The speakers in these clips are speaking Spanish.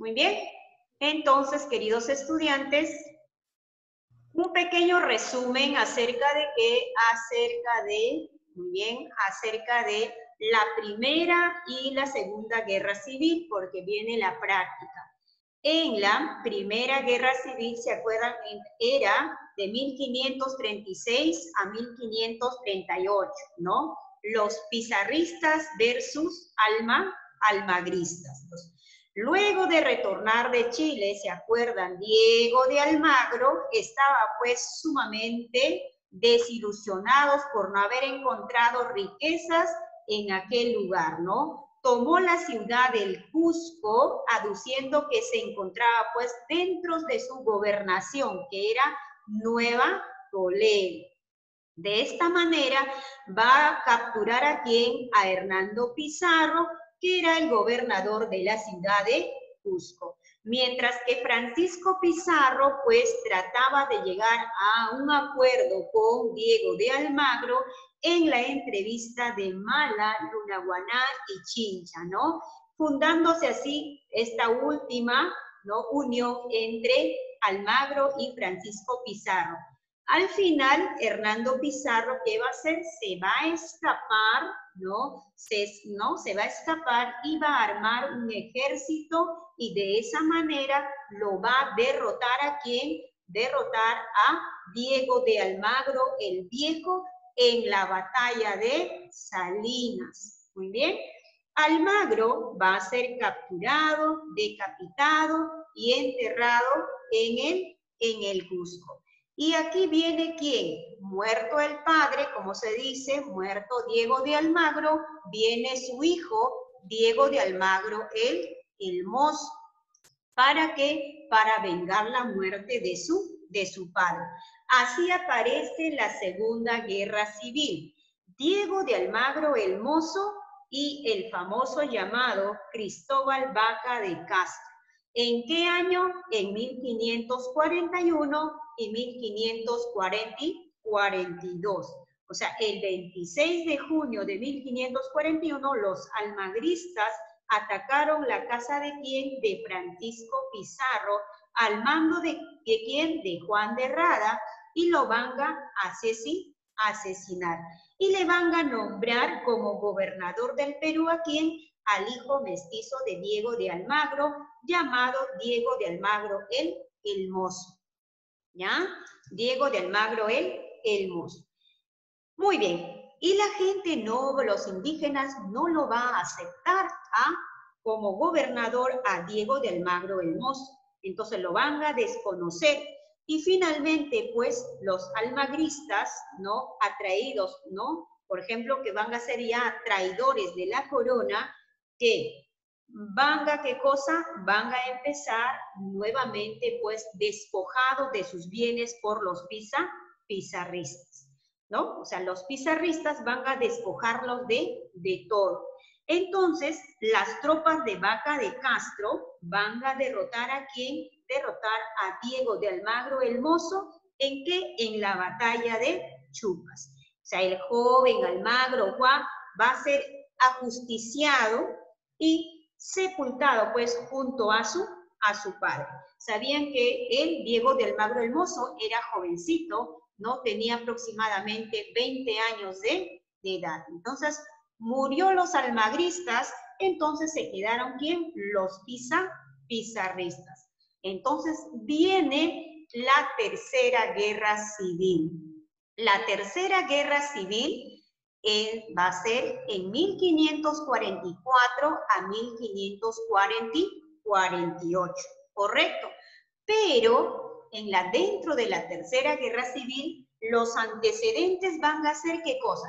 Muy bien. Entonces, queridos estudiantes, un pequeño resumen acerca de, muy bien, acerca de la Primera y la Segunda Guerra Civil, porque viene la práctica. En la Primera Guerra Civil, ¿se acuerdan? Era de 1536 a 1538, ¿no? Los pizarristas versus almagristas. Luego de retornar de Chile, ¿se acuerdan? Diego de Almagro estaba pues sumamente desilusionados por no haber encontrado riquezas en aquel lugar, ¿no? Tomó la ciudad del Cusco, aduciendo que se encontraba pues dentro de su gobernación, que era Nueva Toledo. De esta manera va a capturar a quién, a Hernando Pizarro, que era el gobernador de la ciudad de Cusco. Mientras que Francisco Pizarro pues trataba de llegar a un acuerdo con Diego de Almagro en la entrevista de Mala, Lunahuaná y Chincha, ¿no? Fundándose así esta última, ¿no?, unión entre Almagro y Francisco Pizarro. Al final, Hernando Pizarro, ¿qué va a hacer? Se va a escapar, ¿no? Se va a escapar y va a armar un ejército y de esa manera lo va a derrotar a ¿quién? Derrotar a Diego de Almagro el Viejo en la batalla de Salinas. Muy bien. Almagro va a ser capturado, decapitado y enterrado en el Cusco. Y aquí viene ¿quién? Muerto el padre, como se dice, muerto Diego de Almagro, viene su hijo Diego de Almagro el Mozo. ¿Para qué? Para vengar la muerte de su padre. Así aparece la Segunda Guerra Civil. Diego de Almagro el Mozo y el famoso llamado Cristóbal Vaca de Castro. ¿En qué año? En 1541 y 1542. O sea, el 26 de junio de 1541 los almagristas atacaron la casa de quién? De Francisco Pizarro, al mando de quién? De Juan de Rada, y lo van a asesinar. Y le van a nombrar como gobernador del Perú a quién? Al hijo mestizo de Diego de Almagro, llamado Diego de Almagro el Mozo. ¿Ya? Diego de Almagro el Mozo. Muy bien. Y la gente los indígenas no lo va a aceptar como gobernador a Diego de Almagro el Mozo. Entonces lo van a desconocer. Y finalmente, pues, los almagristas, ¿no? Atraídos, ¿no? Por ejemplo, que van a ser ya traidores de la corona, que van a, ¿qué cosa? Van a empezar nuevamente, pues, despojados de sus bienes por los pizarristas, ¿no? O sea, los pizarristas van a despojarlos de todo. Entonces, las tropas de Vaca de Castro van a derrotar a ¿quién? Derrotar a Diego de Almagro el Mozo, ¿en qué? En la batalla de Chupas. O sea, el joven Almagro Juan va a ser ajusticiado y sepultado, pues, junto a su padre. Sabían que él, Diego de Almagro el Mozo, era jovencito, ¿no? Tenía aproximadamente 20 años de edad. Entonces, murió los almagristas, entonces se quedaron ¿quién? Los pizarristas. Entonces viene la Tercera Guerra Civil. La Tercera Guerra Civil va a ser en 1544 a 1548, ¿correcto? Pero dentro de la Tercera Guerra Civil, los antecedentes van a ser ¿qué cosa?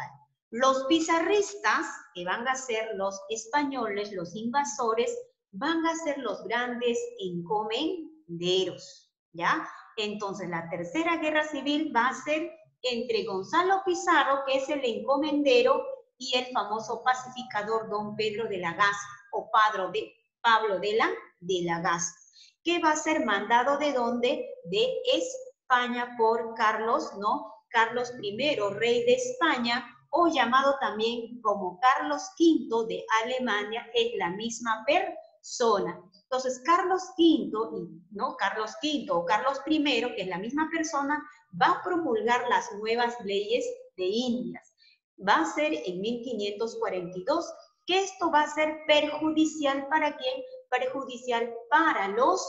Los pizarristas, que van a ser los españoles, los invasores, van a ser los grandes encomenderos, ¿ya? Entonces, la Tercera Guerra Civil va a ser entre Gonzalo Pizarro, que es el encomendero, y el famoso pacificador don Pedro de la Gaza, o Pablo de la Gaza, que va a ser mandado ¿de dónde? De España por Carlos, ¿no? Carlos I, rey de España, o llamado también como Carlos V de Alemania, es la misma zona. Entonces, Carlos V, ¿no? Carlos V o Carlos I, que es la misma persona, va a promulgar las nuevas leyes de Indias. Va a ser en 1542, que esto va a ser perjudicial ¿para quién? Perjudicial para los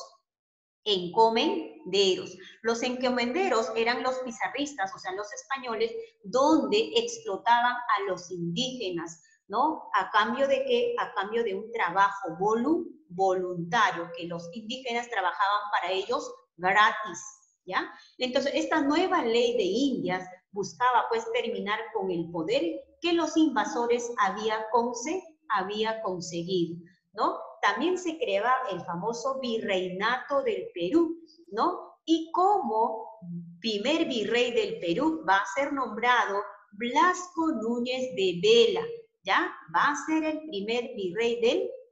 encomenderos. Los encomenderos eran los pizarristas, o sea, los españoles, donde explotaban a los indígenas, ¿no? ¿A cambio de qué? A cambio de un trabajo voluntario, que los indígenas trabajaban para ellos gratis, ¿ya? Entonces, esta nueva ley de Indias buscaba, pues, terminar con el poder que los invasores habían conseguido, ¿no? También se creaba el famoso virreinato del Perú, ¿no? Y como primer virrey del Perú va a ser nombrado Blasco Núñez de Vela, ¿ya? Va a ser el primer virrey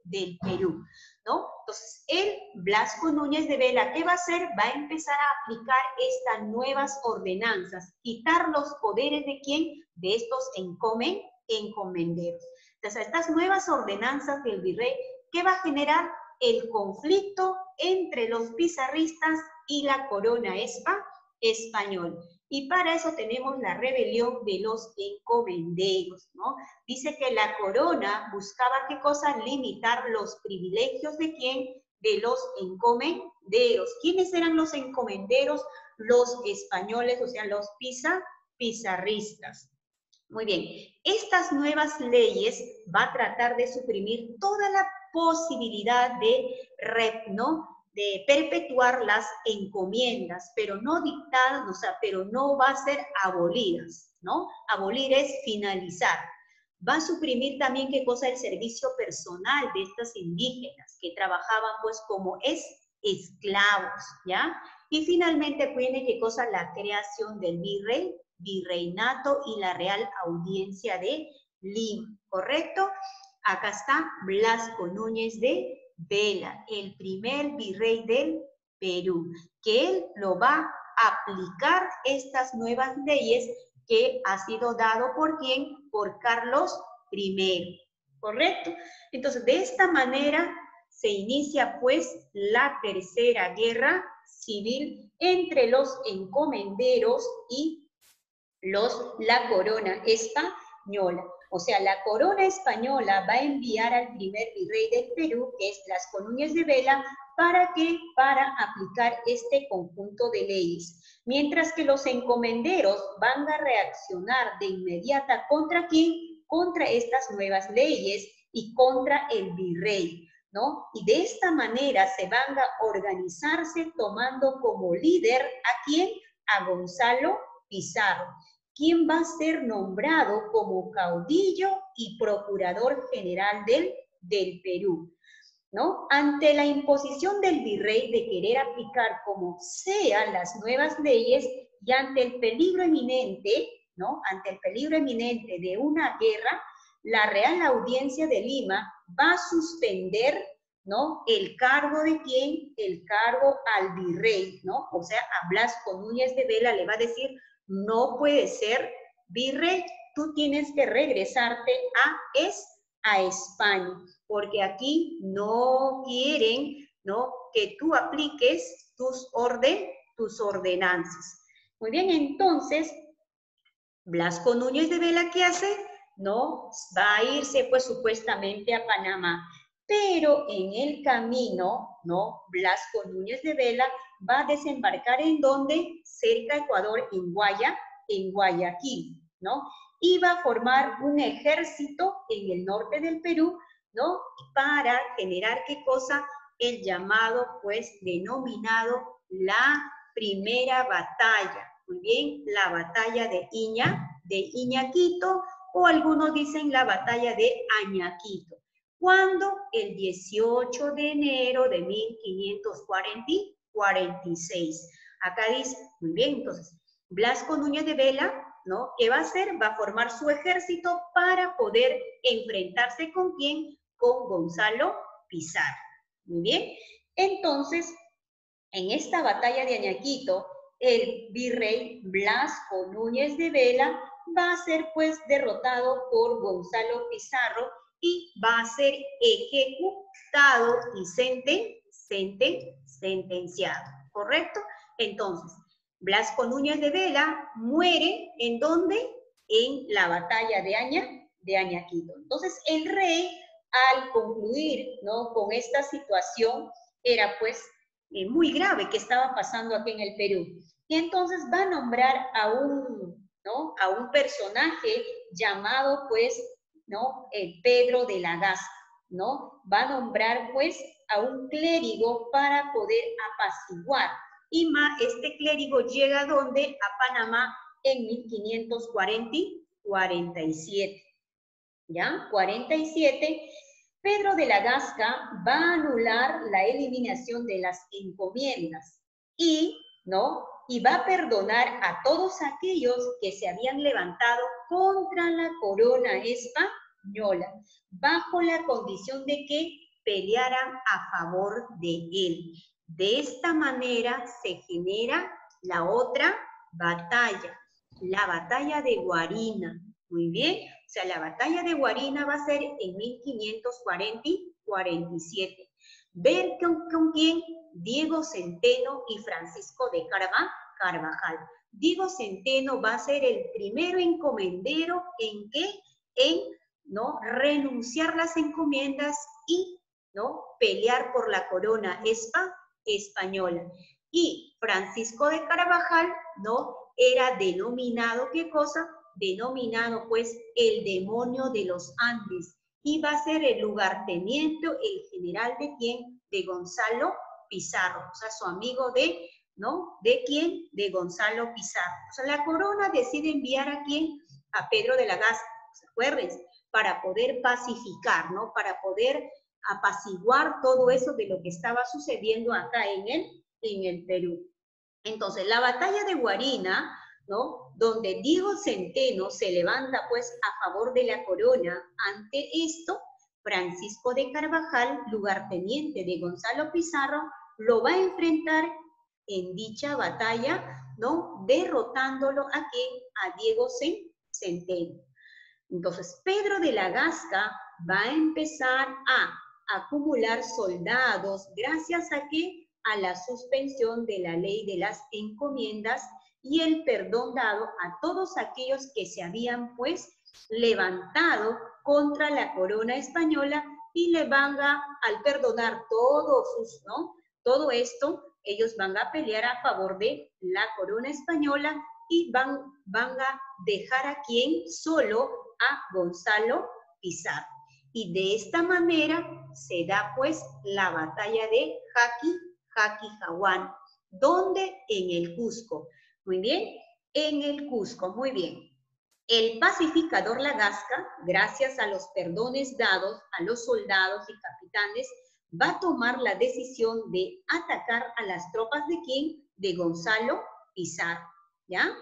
del Perú, ¿no? Entonces, Blasco Núñez de Vela, ¿qué va a hacer? Va a empezar a aplicar estas nuevas ordenanzas, quitar los poderes ¿de quién? De estos encomenderos. Entonces, estas nuevas ordenanzas del virrey, ¿qué va a generar? El conflicto entre los pizarristas y la corona española. Y para eso tenemos la rebelión de los encomenderos, ¿no? Dice que la corona buscaba, ¿qué cosa? Limitar los privilegios ¿de quién? De los encomenderos. ¿Quiénes eran los encomenderos? Los españoles, o sea, los pizarristas. Muy bien, estas nuevas leyes va a tratar de suprimir toda la posibilidad de perpetuar las encomiendas, pero no dictadas, o sea, pero no va a ser abolidas, ¿no? Abolir es finalizar. Va a suprimir también, ¿qué cosa? El servicio personal de estas indígenas que trabajaban pues como esclavos, ¿ya? Y finalmente viene, ¿qué cosa? La creación del virreinato y la Real Audiencia de Lima, ¿correcto? Acá está Blasco Núñez de Vela, el primer virrey del Perú, que él lo va a aplicar estas nuevas leyes que ha sido dado ¿por quién? Por Carlos I, ¿correcto? Entonces, de esta manera se inicia pues la Tercera Guerra Civil entre los encomenderos y la corona española. O sea, la corona española va a enviar al primer virrey del Perú, que es Blasco Núñez de Vela, ¿para qué? Para aplicar este conjunto de leyes. Mientras que los encomenderos van a reaccionar de inmediata ¿contra quién? Contra estas nuevas leyes y contra el virrey, ¿no? Y de esta manera se van a organizarse tomando como líder ¿a quién? A Gonzalo Pizarro, quien va a ser nombrado como caudillo y procurador general del Perú, ¿no? Ante la imposición del virrey de querer aplicar como sea las nuevas leyes y ante el peligro eminente, ¿no? Ante el peligro eminente de una guerra, la Real Audiencia de Lima va a suspender, ¿no? El cargo de quién? El cargo al virrey, ¿no? O sea, a Blasco Núñez de Vela le va a decir, no puede ser virrey, tú tienes que regresarte a España, porque aquí no quieren, ¿no? Que tú apliques tus ordenanzas. Muy bien, entonces, Blasco Núñez de Vela, ¿qué hace? No, va a irse pues supuestamente a Panamá, pero en el camino, ¿no? Blasco Núñez de Vela va a desembarcar ¿en dónde? Cerca de Ecuador, en Guayaquil, ¿no? Y va a formar un ejército en el norte del Perú, ¿no? Para generar, ¿qué cosa? El llamado, pues, denominado la primera batalla. Muy bien, la batalla de Iñaquito, o algunos dicen la batalla de Añaquito. ¿Cuándo? El 18 de enero de 1546. Acá dice, muy bien, entonces, Blasco Núñez de Vela, ¿no? ¿Qué va a hacer? Va a formar su ejército para poder enfrentarse ¿con quién? Con Gonzalo Pizarro. Muy bien, entonces, en esta batalla de Añaquito, el virrey Blasco Núñez de Vela va a ser pues derrotado por Gonzalo Pizarro y va a ser ejecutado y sentenciado, ¿correcto? Entonces, Blasco Núñez de Vela muere, ¿en dónde? En la batalla de Añaquito. Entonces, el rey, al concluir, ¿no?, con esta situación, era pues muy grave que estaba pasando aquí en el Perú. Y entonces va a nombrar a un personaje llamado pues, ¿no?, Pedro de la Gasca, ¿no? Va a nombrar pues a un clérigo para poder apaciguar. Y este clérigo llega a ¿dónde? A Panamá en 1547. ¿Ya? 47. Pedro de la Gasca va a anular la eliminación de las encomiendas y, ¿no?, y va a perdonar a todos aquellos que se habían levantado contra la corona española, bajo la condición de que pelearan a favor de él. De esta manera se genera la otra batalla, la batalla de Guarina. Muy bien, o sea, la batalla de Guarina va a ser en 1547. Ver con quién, Diego Centeno y Francisco de Carvajal. Diego Centeno va a ser el primero encomendero en ¿no?, renunciar las encomiendas y, ¿no?, pelear por la corona española. Y Francisco de Carvajal, ¿no?, era denominado, ¿qué cosa? Denominado pues el demonio de los Andes, y va a ser el lugarteniente, el general de quién, de Gonzalo Pizarro, o sea, su amigo de, ¿no?, ¿de quién? De Gonzalo Pizarro. O sea, la corona decide enviar a quién, a Pedro de la Gasca, ¿se acuerdan? Para poder pacificar, ¿no?, para poder apaciguar todo eso de lo que estaba sucediendo acá en el Perú. Entonces, la batalla de Guarina, ¿no?, donde Diego Centeno se levanta pues a favor de la corona. Ante esto, Francisco de Carvajal, lugarteniente de Gonzalo Pizarro, lo va a enfrentar en dicha batalla, ¿no?, derrotándolo a Diego Centeno. Entonces, Pedro de la Gasca va a empezar a acumular soldados gracias a la suspensión de la ley de las encomiendas y el perdón dado a todos aquellos que se habían pues levantado contra la corona española, y le van al perdonar todos ¿no?, todo esto, ellos van a pelear a favor de la corona española y van a dejar a quién, solo a Gonzalo Pizarro. Y de esta manera se da pues la batalla de Jaquijahuán. ¿Dónde? En el Cusco. Muy bien, en el Cusco, muy bien. El pacificador La Gasca, gracias a los perdones dados a los soldados y capitanes, va a tomar la decisión de atacar a las tropas de quién, de Gonzalo Pizarro, ¿ya?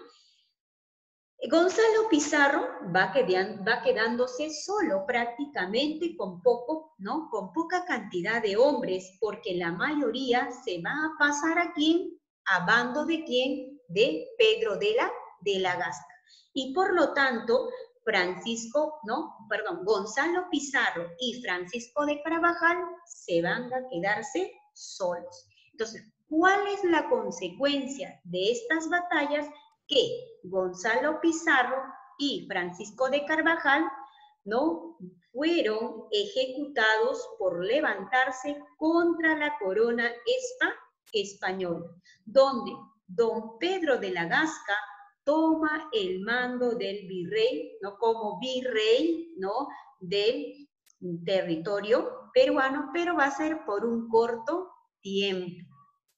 Gonzalo Pizarro va quedándose solo prácticamente con poca cantidad de hombres, porque la mayoría se va a pasar a quién, a bando de quién, de Pedro de la Gasca. Y por lo tanto, Gonzalo Pizarro y Francisco de Carvajal se van a quedarse solos. Entonces, ¿cuál es la consecuencia de estas batallas? Que Gonzalo Pizarro y Francisco de Carvajal, ¿no?, fueron ejecutados por levantarse contra la corona española, donde don Pedro de la Gasca toma el mando del virrey, ¿no?, como virrey, ¿no?, del territorio peruano, pero va a ser por un corto tiempo,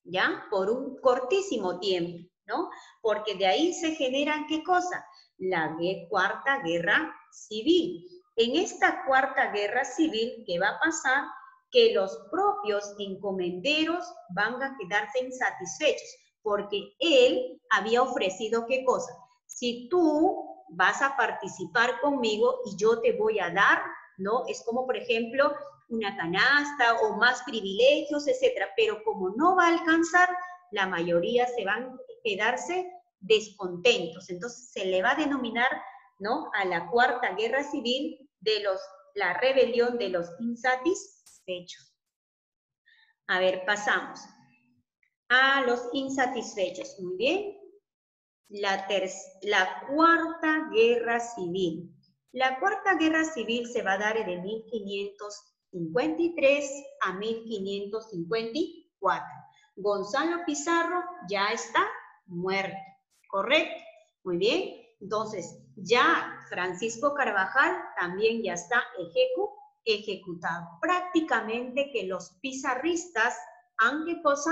¿ya? Por un cortísimo tiempo, ¿no? Porque de ahí se generan, ¿qué cosa? La Cuarta Guerra Civil. En esta Cuarta Guerra Civil, ¿qué va a pasar? Que los propios encomenderos van a quedarse insatisfechos, porque él había ofrecido, ¿qué cosa? Si tú vas a participar conmigo y yo te voy a dar, ¿no? Es como, por ejemplo, una canasta o más privilegios, etcétera, pero como no va a alcanzar, la mayoría se van a quedarse descontentos. Entonces se le va a denominar, ¿no?, a la Cuarta Guerra Civil de los la rebelión de los insatisfechos. A ver, pasamos a los insatisfechos. Muy bien. La Cuarta Guerra Civil. La Cuarta Guerra Civil se va a dar de 1553 a 1554. Gonzalo Pizarro ya está muerto, ¿correcto? Muy bien. Entonces, ya Francisco Carvajal también ya está ejecutado. Prácticamente que los pizarristas han, ¿qué cosa?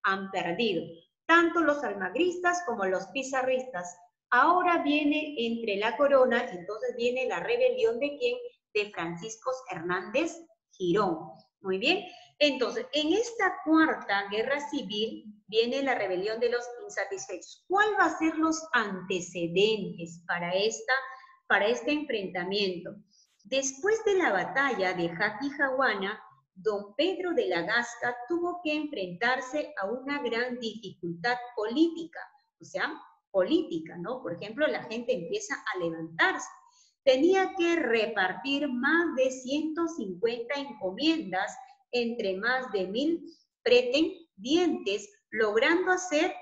Han perdido. Tanto los almagristas como los pizarristas. Ahora viene entre la corona, entonces viene la rebelión de ¿quién? De Francisco Hernández Girón. Muy bien. Entonces, en esta Cuarta Guerra Civil viene la rebelión de los insatisfechos. ¿Cuál va a ser los antecedentes para este enfrentamiento? Después de la batalla de Jaquijahuana, don Pedro de la Gasca tuvo que enfrentarse a una gran dificultad política, o sea, política, ¿no? Por ejemplo, la gente empieza a levantarse. Tenía que repartir más de 150 encomiendas entre más de 1000 pretendientes, logrando hacer,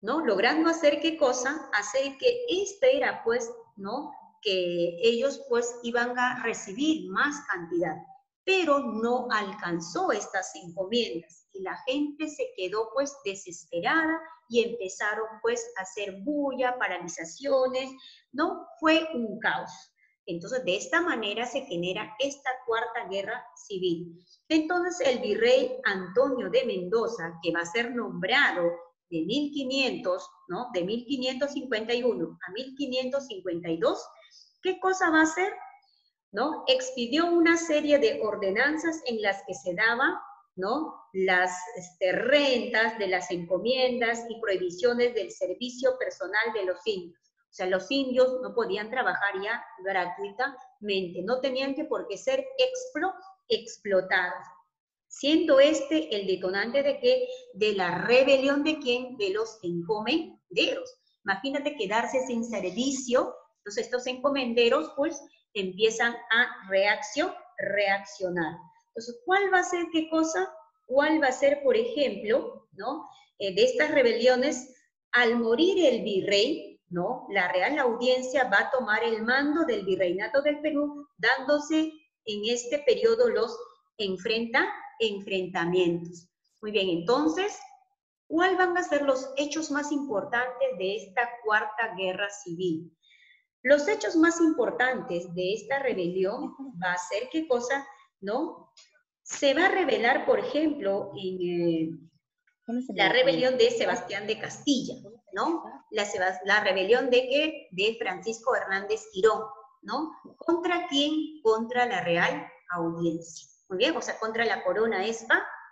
¿no? Logrando hacer ¿qué cosa? Hacer que era, pues, ¿no? Que ellos, pues, iban a recibir más cantidad, pero no alcanzó estas encomiendas y la gente se quedó, pues, desesperada y empezaron, pues, a hacer bulla, paralizaciones, ¿no? Fue un caos. Entonces, de esta manera se genera esta Cuarta Guerra Civil. Entonces, el virrey Antonio de Mendoza, que va a ser nombrado de 1500, ¿no? De 1551 a 1552, ¿qué cosa va a hacer? ¿No? Expidió una serie de ordenanzas en las que se daba, ¿no? Las rentas de las encomiendas y prohibiciones del servicio personal de los indios. O sea, los indios no podían trabajar ya gratuitamente, no tenían que por qué ser explotados. Siendo este el detonante de ¿qué? De la rebelión de ¿quién? De los encomenderos. Imagínate quedarse sin servicio, entonces estos encomenderos pues empiezan a reaccionar. Entonces, ¿cuál va a ser qué cosa? ¿Cuál va a ser, por ejemplo, ¿no? De estas rebeliones, al morir el virrey, ¿no? La Real Audiencia va a tomar el mando del virreinato del Perú, dándose en este periodo los enfrentamientos. Muy bien, entonces, ¿cuáles van a ser los hechos más importantes de esta Cuarta Guerra Civil? Los hechos más importantes de esta rebelión va a ser ¿qué cosa? ¿No? Se va a revelar, por ejemplo, en la rebelión de Sebastián de Castilla, ¿no? La rebelión de ¿qué? De Francisco Hernández Girón, ¿no? ¿Contra quién? Contra la Real Audiencia. Muy bien, o sea, contra la corona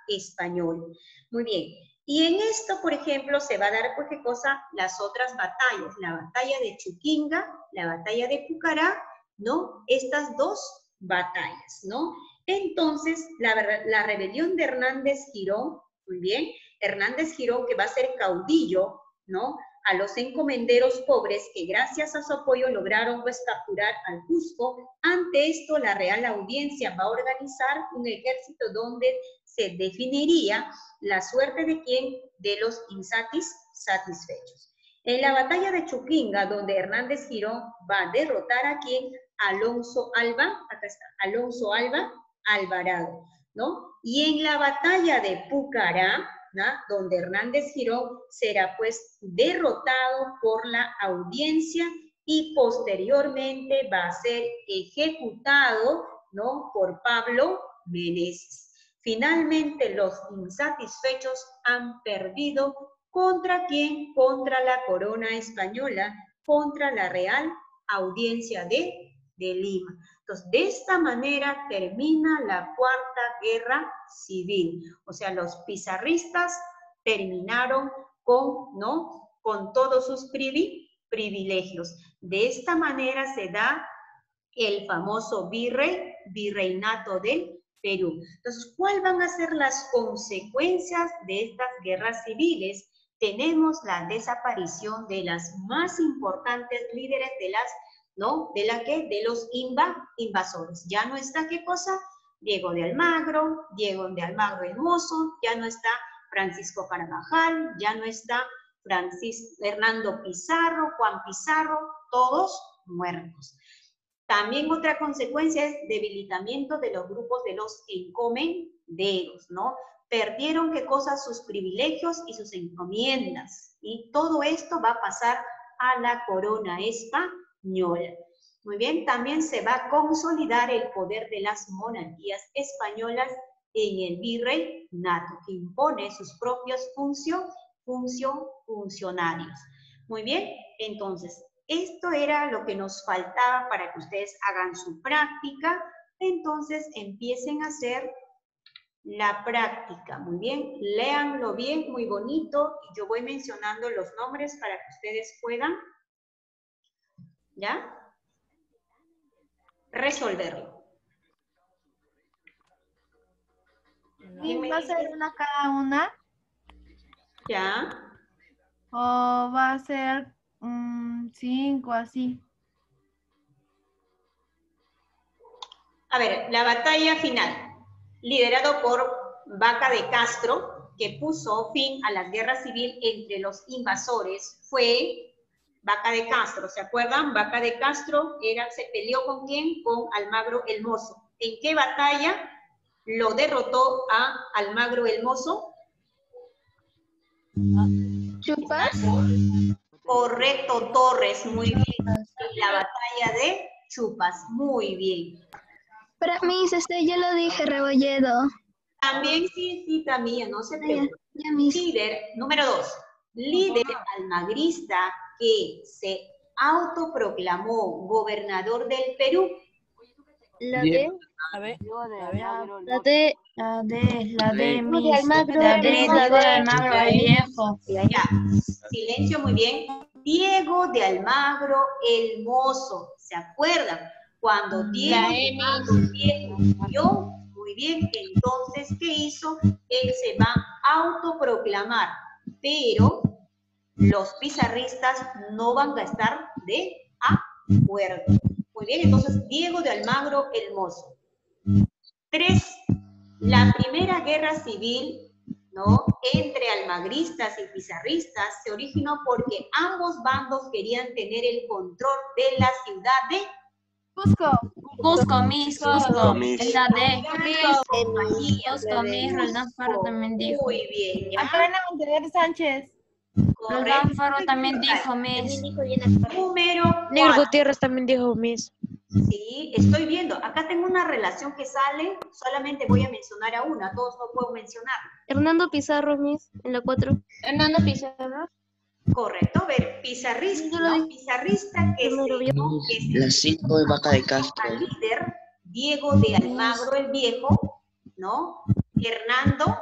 española. Muy bien. Y en esto, por ejemplo, se va a dar, pues, ¿qué cosa? Las otras batallas. La batalla de Chuquinga, la batalla de Pucará, ¿no? Estas dos batallas, ¿no? Entonces, la rebelión de Hernández Girón, muy bien, Hernández Girón, que va a ser caudillo, ¿no? A los encomenderos pobres que gracias a su apoyo lograron pues capturar al Cusco. Ante esto, la Real Audiencia va a organizar un ejército donde se definiría la suerte de quién, de los insatisfechos. En la batalla de Chuquinga, donde Hernández Girón va a derrotar a quién, Alonso Alba, acá está, Alonso Alba Alvarado, ¿no? Y en la batalla de Pucará, ¿no? Donde Hernández Girón será pues derrotado por la audiencia y posteriormente va a ser ejecutado, ¿no? Por Pablo Meneses. Finalmente los insatisfechos han perdido ¿contra quién? Contra la corona española, contra la Real Audiencia de Lima. Entonces, de esta manera termina la Cuarta Guerra Civil. O sea, los pizarristas terminaron con, ¿no? Con todos sus privilegios. De esta manera se da el famoso virreinato del Perú. Entonces, ¿cuáles van a ser las consecuencias de estas guerras civiles? Tenemos la desaparición de las más importantes líderes de las ¿no? ¿De la qué? De los invasores. Ya no está, ¿qué cosa? Diego de Almagro el Mozo, ya no está Francisco Carvajal, ya no está Hernando Pizarro, Juan Pizarro, todos muertos. También otra consecuencia es debilitamiento de los grupos de los encomenderos, ¿no? Perdieron, ¿qué cosa? Sus privilegios y sus encomiendas. Y todo esto va a pasar a la corona española. Muy bien, también se va a consolidar el poder de las monarquías españolas en el virreinato, que impone sus propios funcionarios. Muy bien, entonces, esto era lo que nos faltaba para que ustedes hagan su práctica. Entonces, empiecen a hacer la práctica. Muy bien, léanlo bien, muy bonito. Y yo voy mencionando los nombres para que ustedes puedan, ¿ya? Resolverlo. ¿Va a ser una cada una? ¿Ya? ¿O va a ser 5 así? A ver, la batalla final, liderado por Vaca de Castro, que puso fin a la guerra civil entre los invasores, fue Vaca de Castro. ¿Se acuerdan? Vaca de Castro se peleó ¿con quién? Con Almagro el Mozo. ¿En qué batalla lo derrotó a Almagro el Mozo? ¿Chupas? Correcto, Torres, muy bien. En la batalla de Chupas, muy bien. Para mí, yo lo dije, Rebolledo. También, sí, también, no se preocupe. Ya, mis. Líder, número 2, líder almagrista que se autoproclamó gobernador del Perú. La D. La B. La D. La D, Diego de mis. Almagro. La D, Diego de Almagro, el viejo. Ya, silencio, muy bien. Diego de Almagro el Mozo, ¿se acuerdan? Cuando Diego de Almagro el viejo murió, muy bien, entonces, ¿qué hizo? Él se va a autoproclamar, pero los pizarristas no van a estar de acuerdo. Muy bien, entonces, Diego de Almagro el Mozo. 3. La primera guerra civil, ¿no?, entre almagristas y pizarristas se originó porque ambos bandos querían tener el control de la ciudad de Cusco, mis. Es la D. Cusco, mis. Roldán Faro también dijo. Muy bien, ¿ya? Ana Montaner Sánchez. Roldán Faro también dijo, mis. Número Nigel 4. Gutiérrez también dijo Miss. Sí, estoy viendo. Acá tengo una relación que sale, solamente voy a mencionar a una, a todos no puedo mencionar. Hernando Pizarro, mis, en la 4. Hernando Pizarro. Correcto, a ver, pizarrista, ¿no? Pizarrista que La 5 de Vaca de Castro. al líder, Diego de Almagro el Viejo, ¿no? Hernando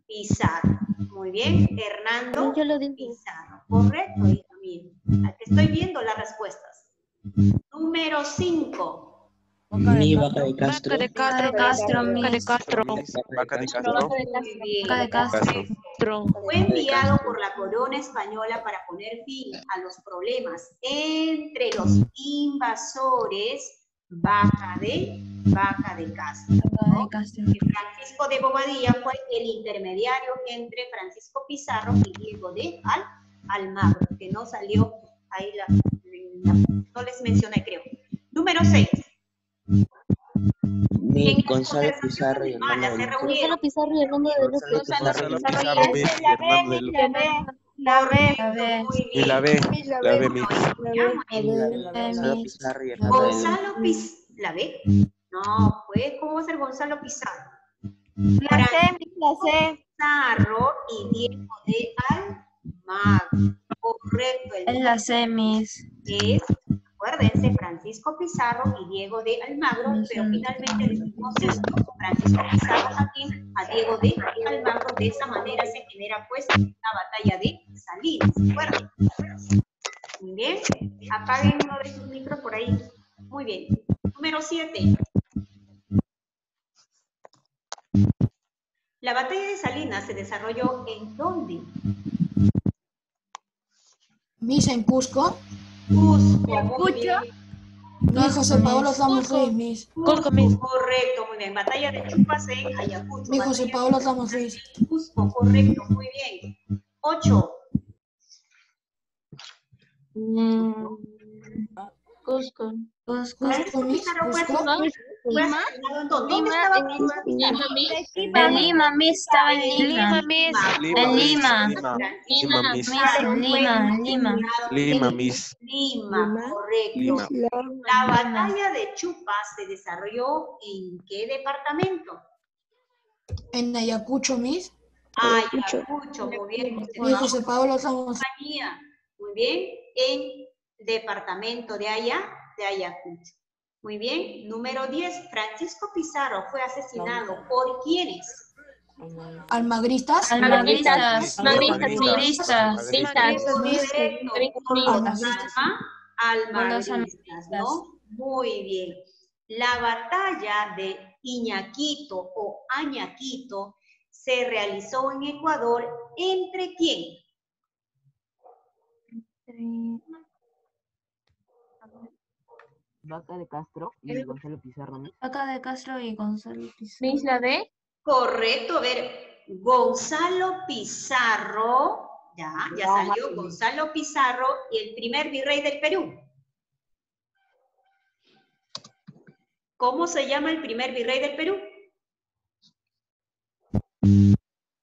Pizarro. Muy bien, Hernando Pizarro. Correcto, hija mía. Aquí estoy viendo las respuestas. Número 5. Mi Vaca de Castro. Vaca de Castro. Muy bien. Vaca de Castro. Fue enviado por la corona española para poner fin a los problemas entre los invasores. Vaca de Castro, ¿no? Francisco de Bobadilla fue el intermediario entre Francisco Pizarro y Diego de Almagro, que no salió ahí no les mencioné, creo. Número 6. Mi Gonzalo Pizarro y Hernando de Luque. Gonzalo Pizarro y Hernando de Luque. Gonzalo Pizarro, Miss, y Hernando de Luque. Y la B, Miss. Gonzalo Pizarro y Hernando de Luque. Gonzalo Pizarro. ¿La B? No, pues, ¿cómo va a ser Gonzalo Pizarro? La C. Pizarro y Diego de Almagro. Correcto. Es la C, mis. Es, acuérdense, Francisco Pizarro y Diego de Almagro, pero finalmente decimos esto, Francisco Pizarro a Diego de Almagro. De esa manera se genera, pues, la batalla de Salinas, ¿de acuerdo? Muy bien, apaguen uno de sus micros por ahí. Muy bien. Número 7. La batalla de Salinas se desarrolló ¿en dónde? Misa en Cusco. Cusco, muy bien. Mi José Pablo Ramos Ruiz, Miss. Cusco, correcto, muy bien. Batalla de Chupas en Ayacucho. Mi José Pablo Ramos Ruiz. Cusco, correcto, muy bien. 8. Cusco. Francisco Miss. Pizarro fue Cusco. asesinado en ¿dónde estaba? En Lima, Miss, estaba en Lima. En Lima. Lima, Miss. Lima. Lima, correcto. Lima. La batalla de Chupas se desarrolló ¿en qué departamento? En Ayacucho, Miss. Ayacucho, muy bien. Mi José Pablo Ramos. Compañía, muy bien, en departamento de Ayacucho. Muy bien, número 10, Francisco Pizarro fue asesinado por ¿quiénes? Almagristas. Almagristas. Almagristas, ¿no? Muy bien. La batalla de Iñaquito o Añaquito se realizó en Ecuador ¿entre quién? Vaca de Castro y Gonzalo Pizarro. Vaca de Castro y Gonzalo Pizarro. Isla D. Correcto, a ver, Gonzalo Pizarro, ya salió Gonzalo Pizarro y el primer virrey del Perú. ¿Cómo se llama el primer virrey del Perú?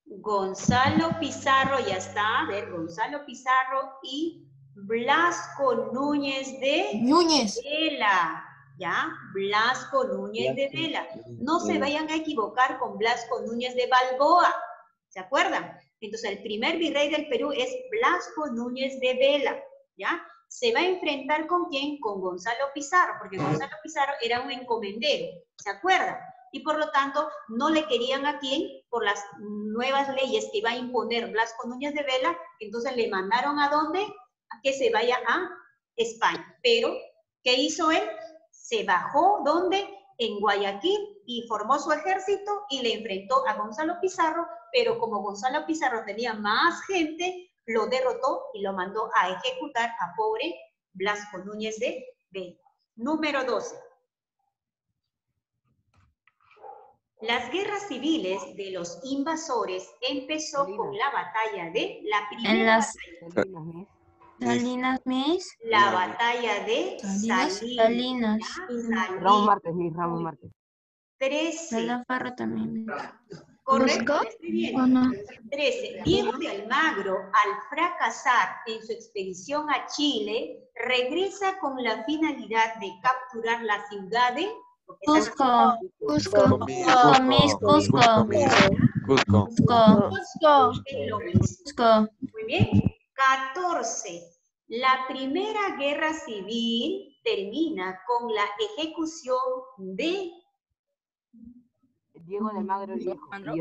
Gonzalo Pizarro, ya está, a ver, Gonzalo Pizarro y Blasco Núñez de Vela, ¿ya? Blasco Núñez de Vela. No se vayan a equivocar con Blasco Núñez de Balboa, ¿se acuerdan? Entonces, el primer virrey del Perú es Blasco Núñez de Vela, ¿ya? Se va a enfrentar ¿con quién? Con Gonzalo Pizarro, porque Gonzalo Pizarro era un encomendero, ¿se acuerdan? Y por lo tanto, no le querían a quién, por las nuevas leyes que iba a imponer Blasco Núñez de Vela, entonces le mandaron ¿a dónde? A que se vaya a España. Pero, ¿qué hizo él? Se bajó, ¿dónde? En Guayaquil y formó su ejército y le enfrentó a Gonzalo Pizarro, pero como Gonzalo Pizarro tenía más gente, lo derrotó y lo mandó a ejecutar a pobre Blasco Núñez de Vela. Número 12. Las guerras civiles de los invasores empezó con la batalla de la primera Salinas, Miss. La batalla de Salinas. Ramos Márquez. 13. La Farra también. Correcto, estoy bien. 13. Diego de Almagro, al fracasar en su expedición a Chile, regresa con la finalidad de capturar la ciudad de Cusco. Cusco. Muy bien. 14. La primera guerra civil termina con la ejecución de Diego de Almagro y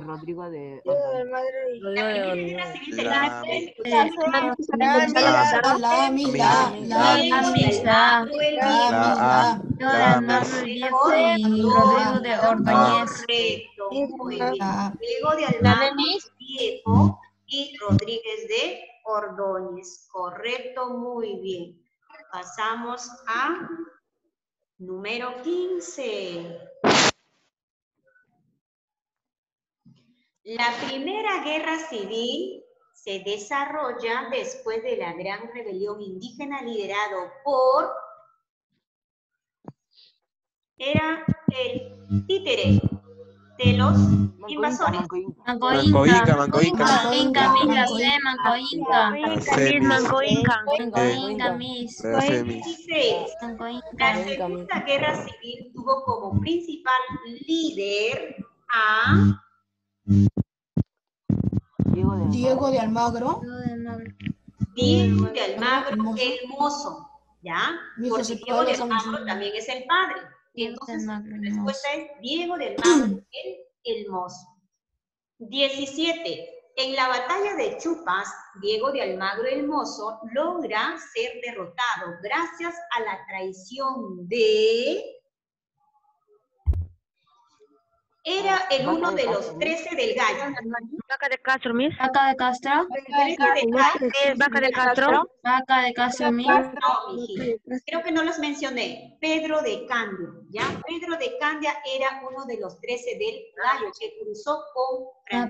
Rodrigo de la primera guerra civil termina con la ejecución Rodrigo de Ordóñez. Correcto, muy bien. Diego de Almagro Viejo y Rodríguez de Ordóñez. Correcto, muy bien. Pasamos a número 15. La primera guerra civil se desarrolla después de la gran rebelión indígena liderado por... Era el títere de los invasores. Manco Inca, Miss. 16. La Segunda Guerra Civil tuvo como principal líder a... Diego de Almagro. Diego de Almagro el Mozo, ¿ya? Porque Diego de Almagro también es el padre. Y entonces la respuesta es Diego de Almagro el Mozo. 17. En la batalla de Chupas, Diego de Almagro el Mozo logra ser derrotado gracias a la traición de Era el uno de los 13 del gallo. Vaca de Castro, Miss. Vaca de Castro. Vaca de Castro. Vaca de Castro, Miss. No, mijito. Creo que no los mencioné. Pedro de Candia, ¿ya? Pedro de Candia era uno de los 13 del gallo que cruzó con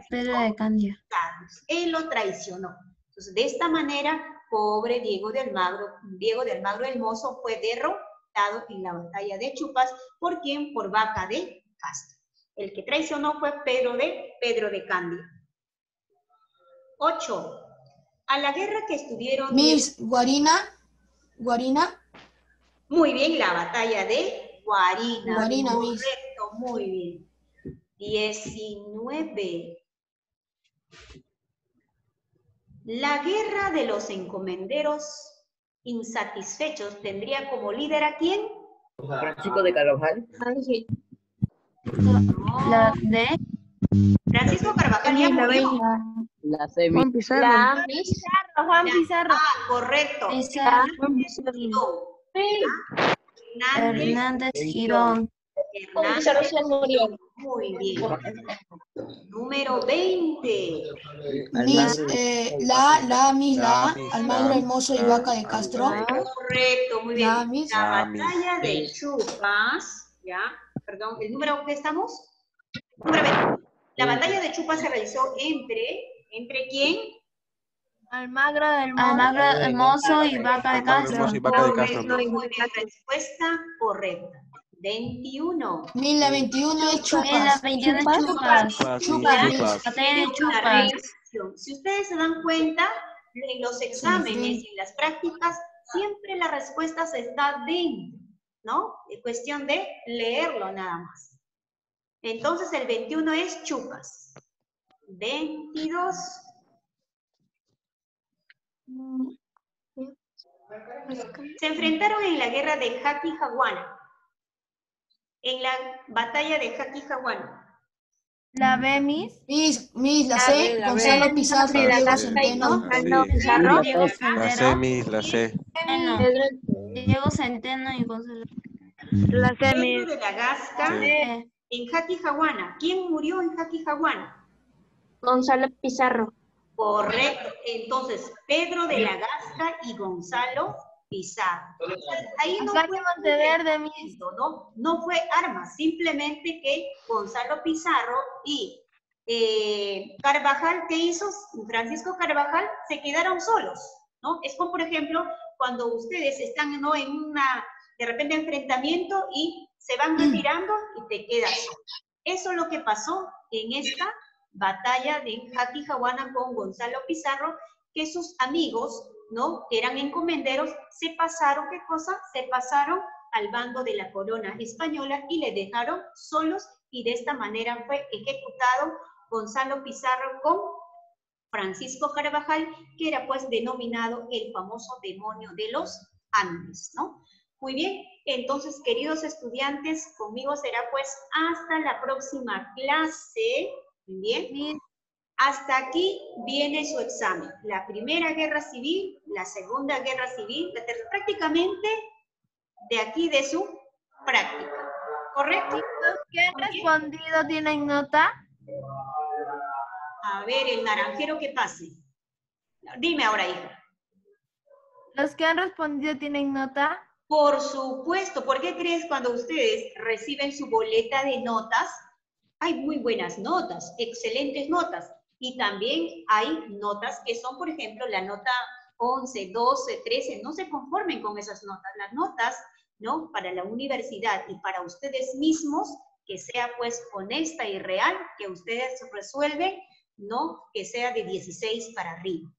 Pedro de Candia. Carlos. Él lo traicionó. Entonces, de esta manera, pobre Diego de Almagro el Mozo fue derrotado en la batalla de Chupas. ¿Por quién? Por Vaca de Castro. El que traicionó fue Pedro de Candia. 8. A la guerra que estuvieron... Miss, Guarina. Muy bien, la batalla de Guarina. Guarina, Miss. Correcto, muy bien. 19. La guerra de los encomenderos insatisfechos tendría como líder ¿a quién? Francisco de Carvajal. La de Francisco Carvajal ya murió. La C, Juan Pizarro. Juan Pizarro. Ah, correcto. Pizarro. Hernández Hernández Girón. Muy bien. Número 20. Miss, Almagro el Mozo y Vaca de Castro. Correcto, muy bien. La, Miss. La batalla de Chupas, ¿ya? Perdón, ¿el número que estamos? Número 20. La batalla de Chupas se realizó ¿entre quién? Almagro del Mozo y Vaca de Castro. Correcto, muy bien. Respuesta correcta. 21. Miss, la 21 es Chupas. La 21 es Chupas. Batalla de Chupas. Si ustedes se dan cuenta, en los exámenes y en las prácticas, siempre la respuesta se está dentro, ¿no? Es cuestión de leerlo nada más. Entonces el 21 es Chupas. 22. Se enfrentaron en la guerra de Jaquijahuana. En la batalla de Jaquijahuana. La B, Miss. Miss, la C, Gonzalo Pizarro, Diego Centeno. La C, Miss, la C. Diego Centeno y Gonzalo. La C, Pedro Miss. de la Gasca en Jaquijahuana. ¿Quién murió en Jaquijahuana? Gonzalo Pizarro. Correcto. Entonces, Pedro de la Gasca y Gonzalo Pizarro. Ahí no fue Monteverde, no fue armas, simplemente que Gonzalo Pizarro y Carvajal, ¿qué hizo? Francisco Carvajal se quedaron solos, ¿no? Es como, por ejemplo, cuando ustedes están, ¿no?, en de repente, enfrentamiento y se van retirando y te quedas solo. Eso es lo que pasó en esta batalla de Jaquijahuana con Gonzalo Pizarro, que sus amigos, ¿no?, que eran encomenderos, se pasaron, ¿qué cosa? Se pasaron al bando de la corona española y le dejaron solos, y de esta manera fue ejecutado Gonzalo Pizarro con Francisco Carvajal, que era pues denominado el famoso demonio de los Andes, ¿no? Muy bien, entonces, queridos estudiantes, conmigo será pues hasta la próxima clase. Muy bien. Hasta aquí viene su examen. La Primera Guerra Civil, la Segunda Guerra Civil, la tercera, prácticamente de aquí de su práctica. ¿Correcto? ¿Los que han respondido tienen nota? A ver, el naranjero que pase. Dime ahora, hija. ¿Los que han respondido tienen nota? Por supuesto. ¿Por qué crees cuando ustedes reciben su boleta de notas? Hay muy buenas notas, excelentes notas. Y también hay notas que son, por ejemplo, la nota 11, 12, 13. No se conformen con esas notas. Las notas, ¿no?, para la universidad y para ustedes mismos, que sea pues honesta y real, que ustedes resuelven, ¿no?, que sea de 16 para arriba,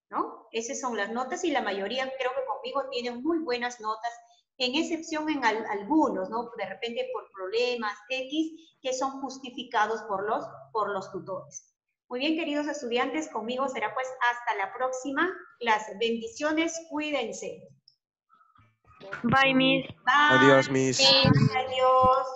¿no? Esas son las notas y la mayoría, creo que conmigo, tienen muy buenas notas, en excepción en algunos, ¿no?, de repente por problemas X que son justificados por los tutores. Muy bien, queridos estudiantes, conmigo será pues hasta la próxima clase. Bendiciones, cuídense. Bye, Miss. Bye. Adiós, Miss. Adiós.